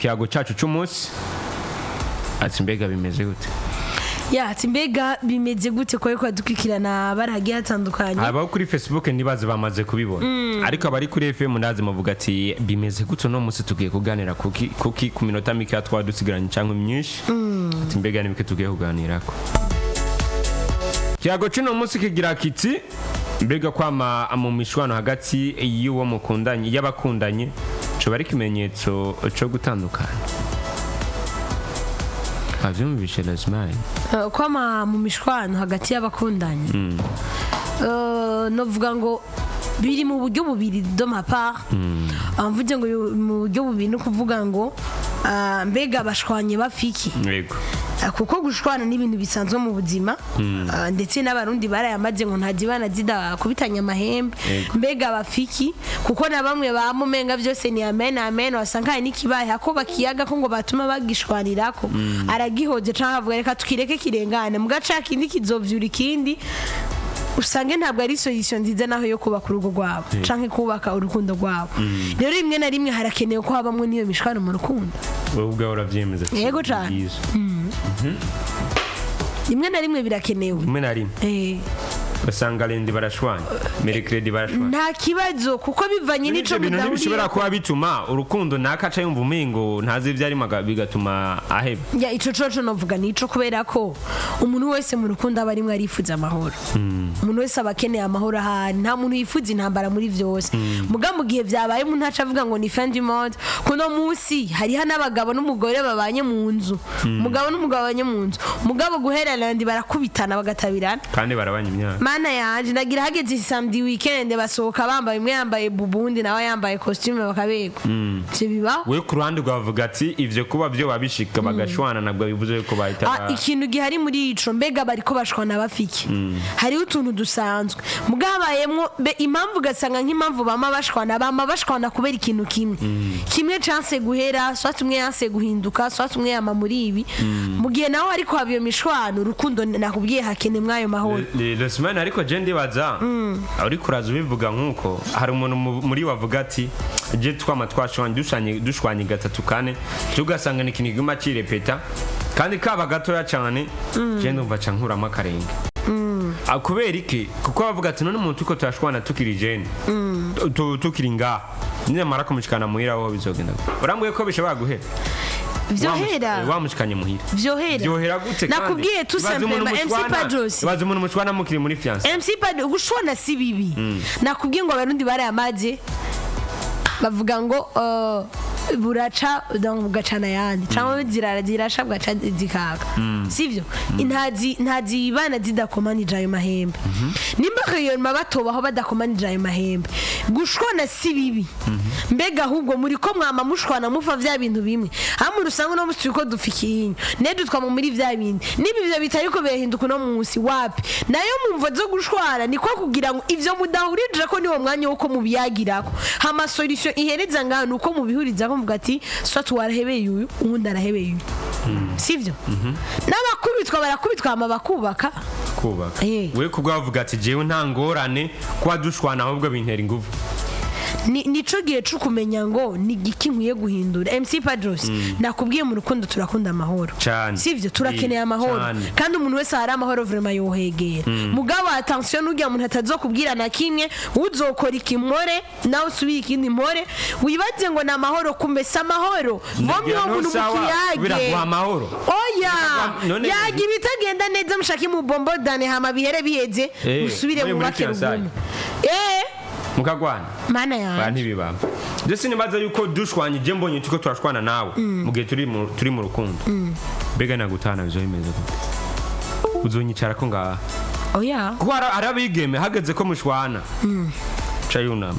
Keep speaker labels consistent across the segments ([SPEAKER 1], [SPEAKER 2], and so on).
[SPEAKER 1] Kiago cacu c'umunsi ati mbega bimeze gute?
[SPEAKER 2] Ya ati mbega bimeze gute ko yuko dukurikirana baragiye hatandukanye.
[SPEAKER 1] Aba kuri Facebook ndibaze bamaze kubibona. Ariko abari kuri FM ndazi mavuga ati bimeze gute no munsi tugiye kuganira kuki ku minota mike twadusigaranye cyangwa myinshi. Ati mbega nibike tugiye kuganirako. Kiago c'uno munsi kigira kiti mbega kwama mumishwano hagati y'uwo mukundanye yabakundanye coba arikimenyetso cyo gutandukana. Avyumvishe lazima
[SPEAKER 2] kwama mumishwano hagati y'abakundanye novuga ngo biri mu buryo bubiri de ma part mvuze ngo mu buryo bubiri no kuvuga ngo mbega bashwanye bafiki
[SPEAKER 1] yego
[SPEAKER 2] kuko gushwana n'ibintu bisanzwe mu buzima ndetse n'abarundi barayamaze ngo ntazibana zida kubitanya amahembe mbega bafiki kuko na bamwe bamumenga byose ni amen amen wasanga n'ikibaye hako bakiyaga ko ngo batuma bagishwanirako aragihoje canka avuga reka tukireke kirengane mugacaka indi kizovyura ikindi usange ntabwo ari solution nziza naho yo kubaka urugo rwabo canke kubaka urukundo rwabo rero rimwe na rimwe harakenewe ko habamwe niyo mishwano mu rukundo
[SPEAKER 1] wewe ubwawe uravyemeza
[SPEAKER 2] yego cyane rimwe na rimwe birakenewe
[SPEAKER 1] rimwe na rimwe basanga lendi barashwanya mercredi barashwanya
[SPEAKER 2] nta kibazo kuko bivanye n'ico
[SPEAKER 1] mudahuriye bishobora kuba bituma urukundo nakaca yumva umingo ntazi ivyari bigatuma aheba
[SPEAKER 2] ya ico coco novuga nico kubera ko umuntu wese mu rukundo aba rimwe arifuza amahoro umuntu wese abakeneye amahoro ahari nta muntu yifuza intambara muri vyose muga mu gihe vyabaye umuntu aca avuga ngo ni fin du monde kuno musi hariho n'abagabo n'umugore babanye mu nzu umugabo n'umugabo babanye mu nzu mugabo guherana ndi barakubitana bagatabirana
[SPEAKER 1] kandi barabanye imyaka
[SPEAKER 2] mana yaje ndagira hageze samedi weekend basohoka bambaye imwe yambaye bubundi nawe yambaye costume bakabego cyo bibaho
[SPEAKER 1] we ku ruhande rwavuga ati ivyo kuba byo babishika bagashwana nabwo bivuze ko bahita
[SPEAKER 2] ikintu gihari muri ico mbega bariko bashwana bafiki hari utuntu dusanzwe mugabayemwo impamvu gasanga nk'impamvu bama bashwana kubera ikintu kimwe chance guhera swat umwe yanse guhinduka swat umwe yama muri ibi mu gihe nawe ariko habiyo mishwano urukundo nakubwiye hakene mwayo mahoro
[SPEAKER 1] ariko je ndibaza ari kuraza ubivuga nkuko hari umuntu muri wavuga ati je twama dushwanye gatatu kane tugasanga ni kintu gima kirepeta kandi kaba gatoya cyane je ndumva cankuramo akarenge akubera iki kuko bavuga ati none umuntu uko turashwana tukiri jene tukiri nga nyamara kumushikana muhira aho bizogenda urambuye ko bishobora guhera
[SPEAKER 2] vyohera
[SPEAKER 1] wamushikanye muhira
[SPEAKER 2] vyohera
[SPEAKER 1] gute
[SPEAKER 2] nakubwiye tu simplement MC Padros
[SPEAKER 1] bazi umuntu mushwana mukiri muri fiance
[SPEAKER 2] MC Padros gushwana si bibi nakubwiye ngo abarundi barayamaze bavuga ngo buraca ugacana yandi cyangwa zirarasha bwaca zikaka sivyo intazi bana zidakomanije ayo mahembe nimba kayo mabatobaho badakomanije ayo mahembe gushwana si bibi mbega ahubwo muri ko mwama mushwana mufa vya bintu bimwe hamwe rusanga no musi ko dufikiye nedu twama muri vya bindi nibi byo bitari ko behinduka no munsi wapi nayo mumvo zo gushwana niko kugira ngo ivyo mudahurije ko niwo mwanya wo ko mubiyagirako hama solution ihereza ngano uko mubihuriza ko mvuga ati swat warahebeye uyu undi arahebeye uyu sivyo n'abakubitwa barakubitwa ama bakubaka
[SPEAKER 1] we kubwavuga ati jewe nta ngorane kwa dushwana ahubwo bintera ingufu
[SPEAKER 2] nico gihe cyo kumenya ngo ni giki nkwiye guhindura MC Padros nakubwiye mu rukundo turakunda amahoro sivyo turakeneye amahoro kandi umuntu wese hari amahoro vraiment yohegera mugabo attention ujya umuntu atazokubwira na kimwe uzokora ikimore nawe subira ikindi more wibaze ngo na amahoro kumbe sa amahoro vomyo umuntu mukiyage
[SPEAKER 1] biraguha amahoro
[SPEAKER 2] oya yagi bitagenda neza mushaki mu bombo dane hama bihere biheze usubire mu bakero
[SPEAKER 1] mukagwana
[SPEAKER 2] mana ya
[SPEAKER 1] bandi bibamba ndetse nibaza yuko dushwanye je mbonye tuko turashwana nawe mugihe turi mu rukundo mbega nagutana bizohimeza gute uzonyicara ko ngaha
[SPEAKER 2] oya
[SPEAKER 1] ko arabigeme hageze ko mushwana cayunama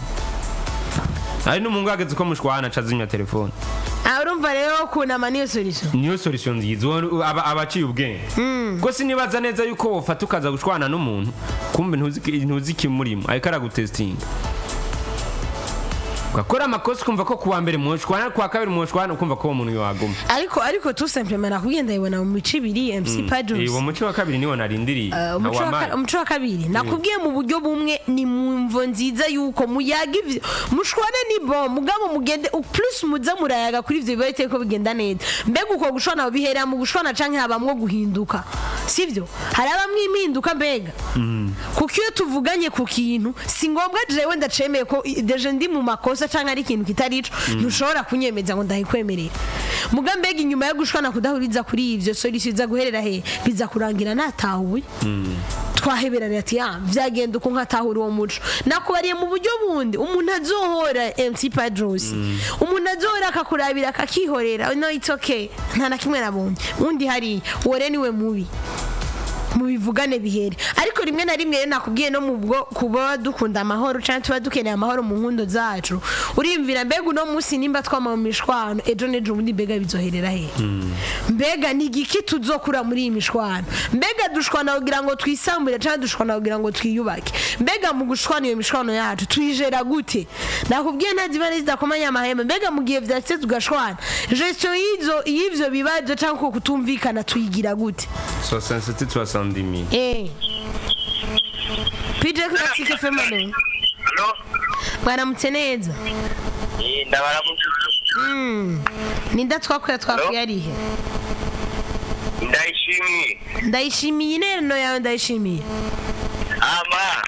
[SPEAKER 1] ari n'umungu hageze ko mushwana cazimya telefone
[SPEAKER 2] urumva rero kunama niyo
[SPEAKER 1] solution nziza abaciye ubwenge ko sinibaza neza yuko wofata ukaza gushwana n'umuntu kumbe ntuzi kimurimo ariko aragutestinga ugakora amakosa ukumva ko kuwa mbere mushwana kuwa kabiri mushwana ukumva ko uwo muntu yaguma
[SPEAKER 2] ariko tout simplement nakugenda ibona mu mico ibiri MC Padros
[SPEAKER 1] uwo muco wa kabiri niwo narindiriye
[SPEAKER 2] umuco wa kabiri nakubwiye mu buryo bumwe ni mumvo nziza yuko muyaga ivyo mushwane ni bon mugabo mugende plus muza murayaga kuri ivyo bibaye ko bigenda neza mbega uko gushwana bihera mu gushwana canke habamwo guhinduka sivyo hari abamwe impinduka mbega kuko iyo tuvuganye ku kintu si ngombwa jewe ndacemeye ko deje ndi mu makosa canke ari ikintu kitarico ntushobora kunyemeza ngo ndahikwemerera muga mbega inyuma yo gushwana kudahuriza kuri ivyo solution iza guherera he biza kurangira natahuwe twaheberana ati vyagenda uko nkatahura uwo muco nakubariye mu buryo bundi umuntu azohora MC Padros umuntu azohora akakurabira akakihorera no it's okay nta na kimwe nabonye undi hari wore niwe mubi mubivugane bihere ariko rimwe na rimwe nakubwiye no mu bwo kuba dukunda amahoro cyane tuba dukeneye amahoro mu nkundo zacu urimvira mbega uno munsi nimba twama mu mishwano ejo nejo ubundi mbega bizoherera he mbega ni igiki tuzokura muri iyi mishwano mbega dushwana kugira ngo twisambure cyane dushwana kugira ngo twiyubake mbega mu gushwana iyo mishwano yacu tuyijera gute nakubwiye ntazibane zidakomanya amahema mbega mu gihe vyatse tugashwana gestion y'ivyo bibazo cyangwa ko kutumvikana tuyigira gute
[SPEAKER 1] so sensitive to Sandimi.
[SPEAKER 2] PJ Classic FM alo.
[SPEAKER 3] Hello.
[SPEAKER 2] Bwana mteneza.
[SPEAKER 3] Ndabaramutse.
[SPEAKER 2] Ninda twakuye arihe?
[SPEAKER 3] Ndayishimiye.
[SPEAKER 2] Ndayishimiye nero yawe ndayishimiye.
[SPEAKER 3] Ama.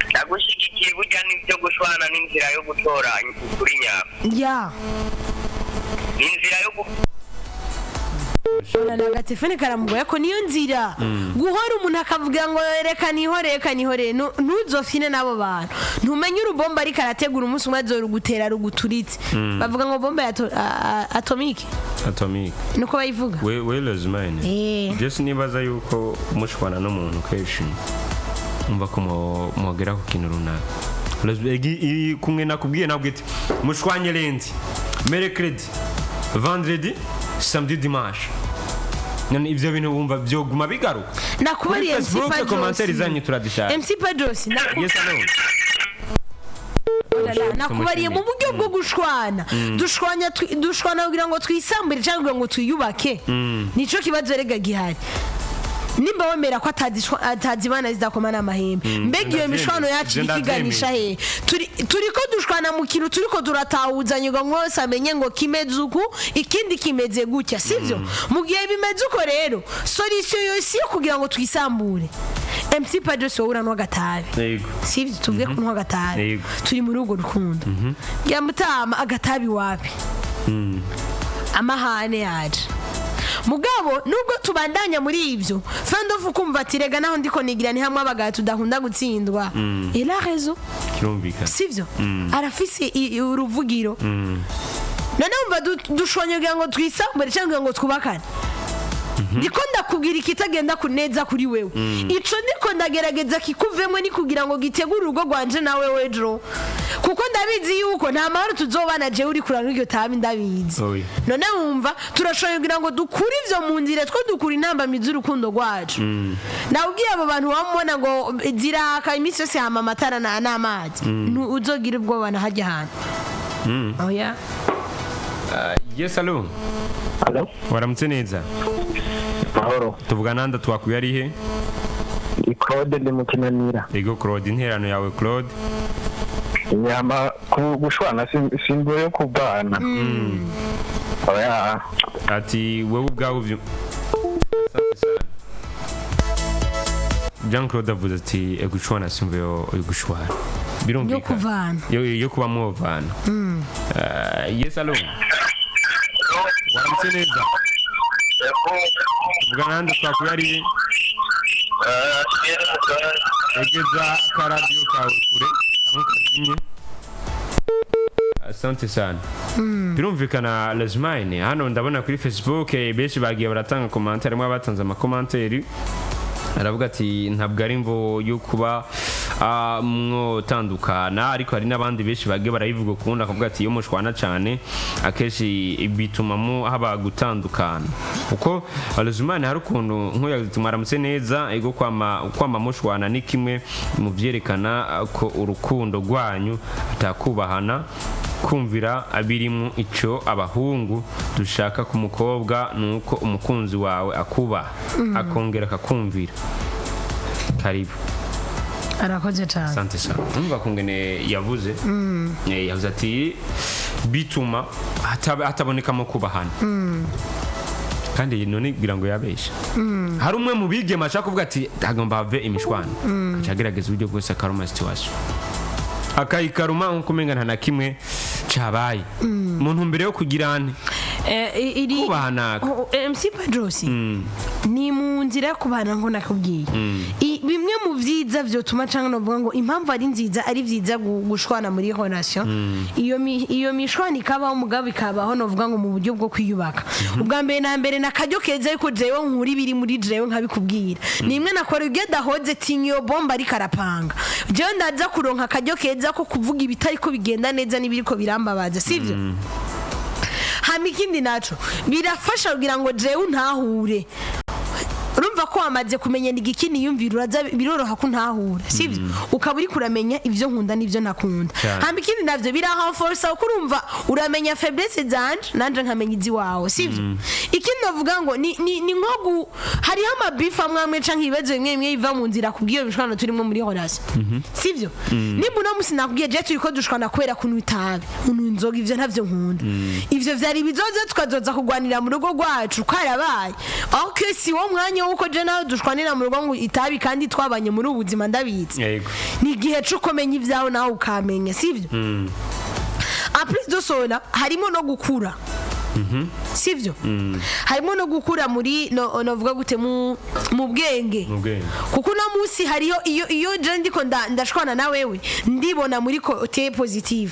[SPEAKER 3] Ndagushigikiye burya n'ibyo gushwana n'inzira yo gutora kuri nyako.
[SPEAKER 2] Ya.
[SPEAKER 3] N'inzira yo
[SPEAKER 2] Shona na telefone karamugoye ko niyo nzira guhora umuntu akavuga ngo reka nihore ntuzofine nabo bantu ntumenye urubomba ari karategura umunsi umwe azorugutera ruguturitse bavuga ngo bomba atomique nuko bayivuga
[SPEAKER 1] we lazimane just nibaza yuko mushwana n'umuntu kenshi umva ko mogera ku kintu runaka kumwe nakubwiye nabwo iti mushwanye lendi mercredi vendredi samedi dimanche nani ivyo bintu bumva vyoguma bigaruka
[SPEAKER 2] nakubari MC Padros
[SPEAKER 1] commentaire zanyu turadishaka
[SPEAKER 2] MC Padros nakubariye mu buryo bwo gushwana dushwana kugira ngo twisambure cyangwa ngo twiyubake nico kibazo rega gihari nimba wemera ko atazibana zidakomana amahembe mbega iyo mishwano yacu ikiganisha he turiko dushwana mu kintu turiko turatawuzanya ngo mwose amenye ngo kimeze uku ikindi kimeze gutya sivyo mu gihe bimeze uko rero solution yose yo kugira ngo twisambure MC Padros wowe uranwa gatabi sivyo tuvuge ko nwa gatabi turi muri ugo rukundo ya mutama agatabi wapi amahane yaje mugabo nubwo tubandanya muri ivyo fandofu kumva ati rega naho ndiko nigira ni hamwe abagabo tudahunda gutsindwa il a raison
[SPEAKER 1] kirumvika
[SPEAKER 2] sivyo arafise uruvugiro none umva dushonyogira ngo twisambure cyangwa ngo twubakane ndiko ndakubwira ikitagenda kuneza kuri wewe ico ndiko ndagerageza kikuvemwe ni kugira ngo gitegure urugo rwanje nawe wejo kuko ndabizi yuko nta mahoro tuzobana je uri kurana iryo tabi ndabizi none wumva turashoye kugira ngo dukure ivyo mu nzira two dukura intamba mizi urukundo rwacu nawubwiye abo bantu bamubona ngo ziraka imisi yose hama amatara n'amazi uzogira ubwoba na hajya hantu oya
[SPEAKER 1] yes allo waramutse neza
[SPEAKER 3] mahoro
[SPEAKER 1] tuvugana nanda twakuye ari he
[SPEAKER 3] Claude ndi mukinanira
[SPEAKER 1] ego Claude interano yawe Claude
[SPEAKER 3] nyama gushwana simbo yo kubana oya
[SPEAKER 1] ati wewe ubwawe uvyo Jean Claude avuze ati egushwana simbo yo gushwana
[SPEAKER 2] birumvikana
[SPEAKER 1] yo kuba mwovana yes allo waramutse neza tuvugana nanda twakuye ari he egeza akaradiyo kawe kure kazimye asante sana birumvikana lazimane hano ndabona kuri Facebook benshi bagiye baratanga commentaire mwe batanze ama commentaire aravuga ati ntabwo ari mvo yo kuba mwotandukana ariko hari n'abandi benshi bage barayivuga ukundi akavuga ati iyo mushwana cyane akenshi bituma haba gutandukana kuko alazumani hari ukuntu nk'uyatumwaramutse neza ego kwama mushwana ni kimwe mu byerekana ko urukundo rwanyu atakubahana kumvira abirimo icyo abahungu dushaka ku mukobwa nuko umukunzi wawe akuba akongera akakumvira karibu
[SPEAKER 2] arakoze cyane
[SPEAKER 1] asante sana umva kungene yavuze yavuze ati bituma hatabonekamo kubahana kandi none kugira ngo yabesha hari umwe mu bigema ashaka kuvuga ati hagomba have imishwana akagerageza uburyo bwose akaruma situation akayikaruma nkuko umenga nta na kimwe cabaye mu ntumbero yo kugirane kubahana
[SPEAKER 2] MC Padrosi ni mu nzira yo kubahana ngo nakubwiye bimwe mu vyiza vyotuma canke no vuga ngo impamvu ari nziza ari vyiza gushwana muri relation iyo mishwana ikaba umugabo ikabaho no vuga ngo mu buryo bwo kwiyubaka ubwa mbere na mbere nakaryo keza yuko jewe nkuri biri muri jewe nkabikubwira nimwe nakora ugenda hoze tinyo bomba ari karapanga jewe ndaza kuronka akaryo keza ko kuvuga ibitari ko bigenda neza nibiriko birambabaza sivyo hama ikindi naco birafasha kugira ngo jewe untahure urumva ko wamaze kumenya nigikini yumvira uraza biroroha ko ntahura sivyo ukaba uri kuramenya ivyo nkunda n'ivyo nakunda hamba ikindi navyo birahanforsa uko urumva uramenya faiblesse zanje nanje nkamenya izi wawe sivyo ikindi navuga ngo ni nkogu hari amabifa mwamwe canke ibibazo bimwe biva mu nzira kubwiyo bishwana turimo muri horasi sivyo nimba no musi nakubwiye je turiko dushwana kwera kuntu itabe untu inzoga ivyo ntavyo nkunda ivyo vyari bizoze tukazoza kugwanira mu rugo rwacu karabaye okay si wo mwanya uko je nawe dushwanira mu rugo ngo itabi kandi twabanye muri ubuzima ndabitse ni gihe cyo kumenya ivyawe nawe ukamenya sivyo après de cela harimo no gukura sivyo harimo no gukura muri novuga gute mu bwenge kuko no musi hariyo iyo je ndiko ndashwana na wewe ndibona muri côté positive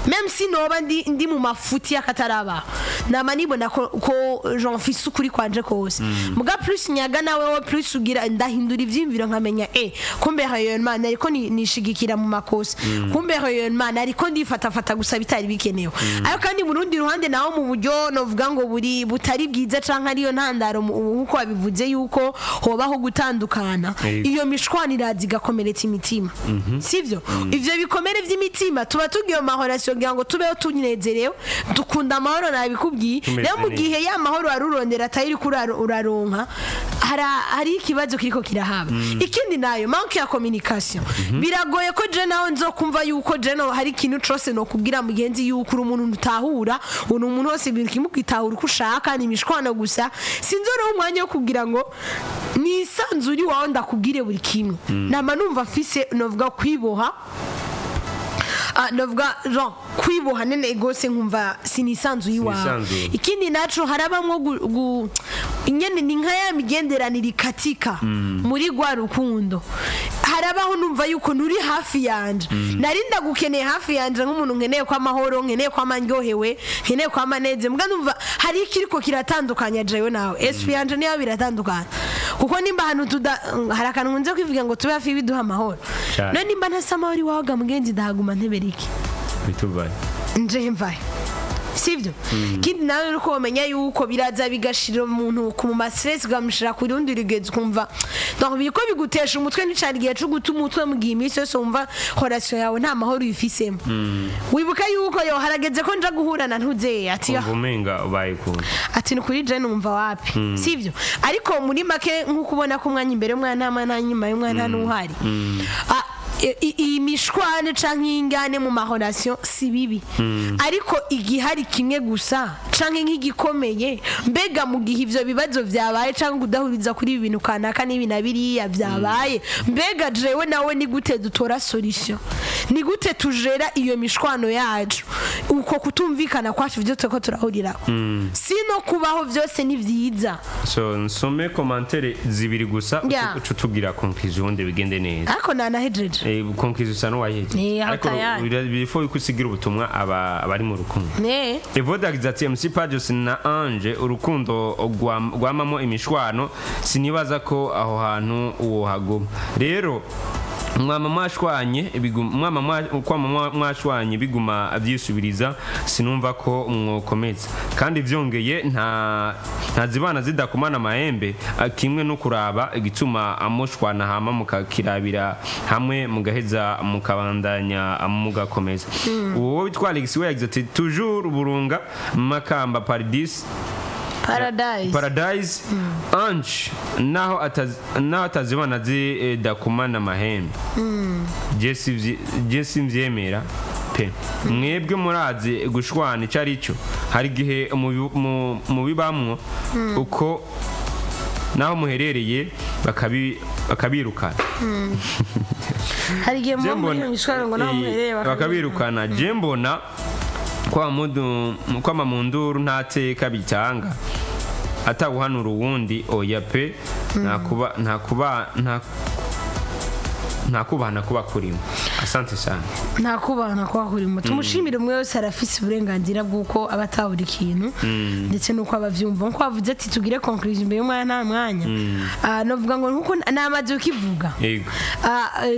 [SPEAKER 2] même si noba ndi mu mafuti akataraba nama nibona ko j'en fais ukuri kwanje kose muga plus nyaga na wewe plus ugira ndahindura ivyimviro nkamenya kumbe rayonnement ariko nishigikira mu makosa kumbe rayonnement ariko ndifata gusa bitari bikenewe ayo kandi mu rundi ruhande nawo mu buryo novuga ngo butari bwiza canka ariyo ntandaro uko babivuze yuko hobaho gutandukana iyo mishwana irazi gakomeretsa imitima sivyo ivyo bikomere vy'imitima tuba tugiye mu relation kugira ngo tubeho tunezerewe dukunda amahoro nabikubwiye rero mu gihe ya mahoro arurondera atari uraronka hari ikibazo kiriko kirahaba ikindi nayo manque ya communication biragoye ko je nawe nzokumva yuko je no hari ikintu cose no kubwira mugenzi yuko uri umuntu utahura umuntu wose kimukitahura uko ushaka ni mishwana gusa sinzora umwanya wo kugira ngo nisanzuri wawe ndakubwire buri kimwe nama numva afise novuga kwiboha novuga Jean kwiboha nene gose nkumva sinisanzu yiwawe ikindi naco harabamwo inyene ni nka ya migenderanire ikatika muri gwa rukundo harabaho numva yuko nuri hafi yanje narinda gukeneye hafi yanje nk'umuntu nkeneye kwa mahoro nkeneye kwa mandyohewe nkeneye kwa maneze mbwa numva hari ikiriko kiratandukanya jewe nawe SP yanje niyo biratandukana kuko nimba hanu harakantu nkunze kwivuga ngo tube hafi biduha amahoro none nimba ntasama wari waga mugenzi ndahaguma nteberiki
[SPEAKER 1] bitubaye
[SPEAKER 2] nje mvaye sivyo kindi nawe uko umenya yuko biraza bigashira umuntu ku ma stress gamushira ku rundi rugeze kumva donc biko bigutesha umutwe n'icari gihe cyo gutuma umutwe mu gihe iminsi yose umva relation yawe nta mahoro yifisemo wibuka yuko yo harageze ko nja guhurana ntuze ati
[SPEAKER 1] umenga ubaye ku
[SPEAKER 2] ati nukuri je numva wapi sivyo ariko muri make nkuko ubona ko umwanya imbere umwana nta nyuma y'umwana n'uhari imishwane canke ingane mu mahoration si bibi ariko igihari kimwe gusa canke nk'igikomeye mbega mu gihe ivyo bibazo vyabaye canke kudahuriza kuri ibintu kanaka n'ibinabiriya vyabaye mbega jewe nawe ni gute dutora solution ni gute tujera iyo mishwano yacu uko kutumvikana kwacu vyo tweko turahurira sino kubaho vyose ni vyiza
[SPEAKER 1] so nsome commentaire zibiri gusa uco tugira conclusion de bigende neza
[SPEAKER 2] ariko nanahejeje
[SPEAKER 1] conclusion sano waheje ariko before ukusigira ubutumwa abari mu rukundo Evoda gizati MC Pajos na Ange urukundo gwamamo imishwano sinibaza ko aho hantu uwo hagoma rero mwama mwashwanye biguma abyisubiriza sinumva ko mwokomeza kandi byongeye nta zibana zidakumana amahembe kimwe no kuraba igituma amushwana hama mukakirabira hamwe mugaheza mukabandanya mugakomeza uwo witwa Alex we yagize ati toujours burunga makamba Paradise Ange naho atazibana zidakumana amahembe je simvyemera pe mwebwe murazi gushwana icari cyo hari gihe mu bibamwo uko naho muherereye bakabirukana
[SPEAKER 2] hari gihe mu mishwaro ngo naho muherereye
[SPEAKER 1] bakabirukana je mbona kwa mamunduru ntateka bitanga atawuhanura uwundi oya pe ntakubana kuba kurimo asante sana
[SPEAKER 2] ntakubana kuba kurimo tumushimire umwe wese arafise uburenganzira bw'uko abatabura ikintu ndetse nuko abavyumva nko bavuze ati tugire conclusion mbere y'umwana nta mwanya novuga ngo nkuko namaze ukivuga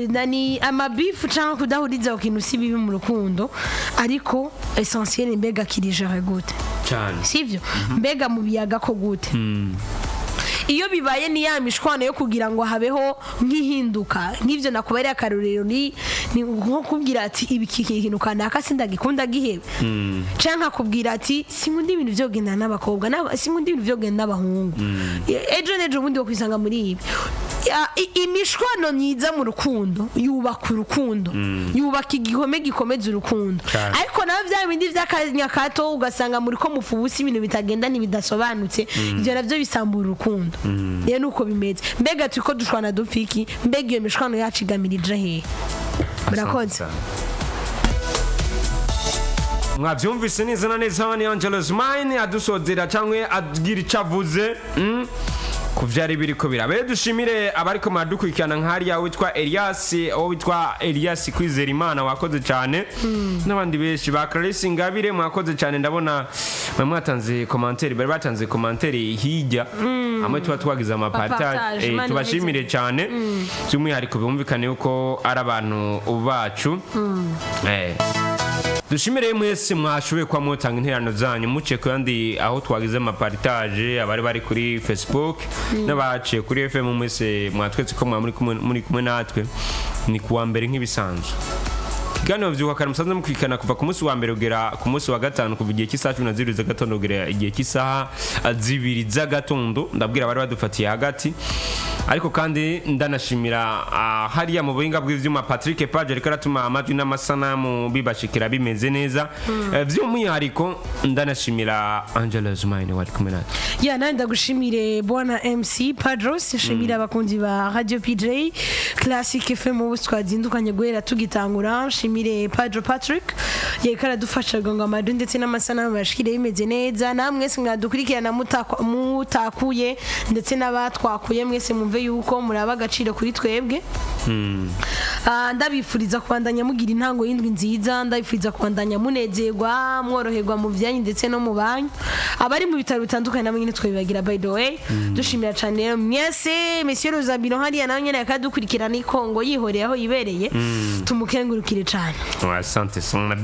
[SPEAKER 2] nani amabifu cyangwa kudahuriza ikintu si bibi mu rukundo ariko essentiel mbega kirije gute
[SPEAKER 1] cyane
[SPEAKER 2] sivyo mbega mu biyaga ko gute iyo bibaye ni ya mishwano yo kugira ngo habeho nk'ihinduka nk'ivyo nakubariye akarorero ni nko kubwira ati ibi kintu kanaka sindagikunda gihebe canka kubwira ati sinkunda ibintu byo genda n'abakobwa sinkunda ibintu byo genda n'abahungu ejo bundi wo kwisanga muri ibi imishwano myiza mu rukundo yubaka urukundo yubaka igihome gikomeza urukundo ariko nawe bya bindi by'akanya kato ugasanga muri ko mufubusi ibintu bitagenda ntibidasobanutse ivyo navyo bisambura urukundo rero nuko bimeze mbega turiko dushwana dupfiki mbega iyo mishwano yacu igamirije hehe murakoze
[SPEAKER 1] mwavyumvise neza na neza hano Angelo's Mine adusozera cyangwa agira icavuze kuvyari biriko birabe dushimire abariko madukurikirana nk'ari witwa Elias kwizera Imana wakoze cyane n'abandi benshi ba Clarisse Ngabire mwakoze cyane ndabona mwatanze commentaire bari batanze commentaire hirya amwe twagize amapartage tubashimire cyane by'umwihariko bumvikane uko ari abantu bacu dushimire mwese mwashoboye kwa mutanga interano zanyu muce kandi aho twagize amapartage abari bari kuri Facebook n'abaciye kuri FM mwese mwatwetse ko muri kumwe natwe ni kuwa mbere nk'ibisanzwe Gano vyuka kare musanze mukikana kuva ku munsi wa mbere ugera ku munsi wa gatanu kuva igihe cy'isaha 12 z'agatondo ugera igihe cy'isaha 2 z'agatondo ndabwira bari badufatiye hagati ariko kandi ndanashimira hariya mu buhinga bw'ivyuma Patrick Page ariko aratuma amajwi n'amasanamu bibashikira bimeze neza vy'umwihariko ndanashimira Angelo's Mine wari kumena
[SPEAKER 2] ya nanda gushimire bwana MC Padros shimira abakunzi ba Radio PJ Classic FM ubuswadindukanye guhera tugitangura shimire Padro Patrick yekara dufasha ngo amadu ndetse n'amasanamu bashikire bimeze neza namwe mwadukurikirana mutakuye ndetse n'abatwakuye mwese mumve yuko muraba agaciro kuri twebwe ndabifuriza kubandanya mugira intango y'indwi nziza ndabifuriza kubandanya munezerwa mworoherwa mu byanyu ndetse no mu banyu abari mu bitaro bitandukanye namwe nyine twabibagira by the way dushimira cyane mwese Monsieur Rozabino hariya nawe nyine akadukurikirana ikongo yihoreye aho yibereye tumukengurukire cyane
[SPEAKER 1] asante sana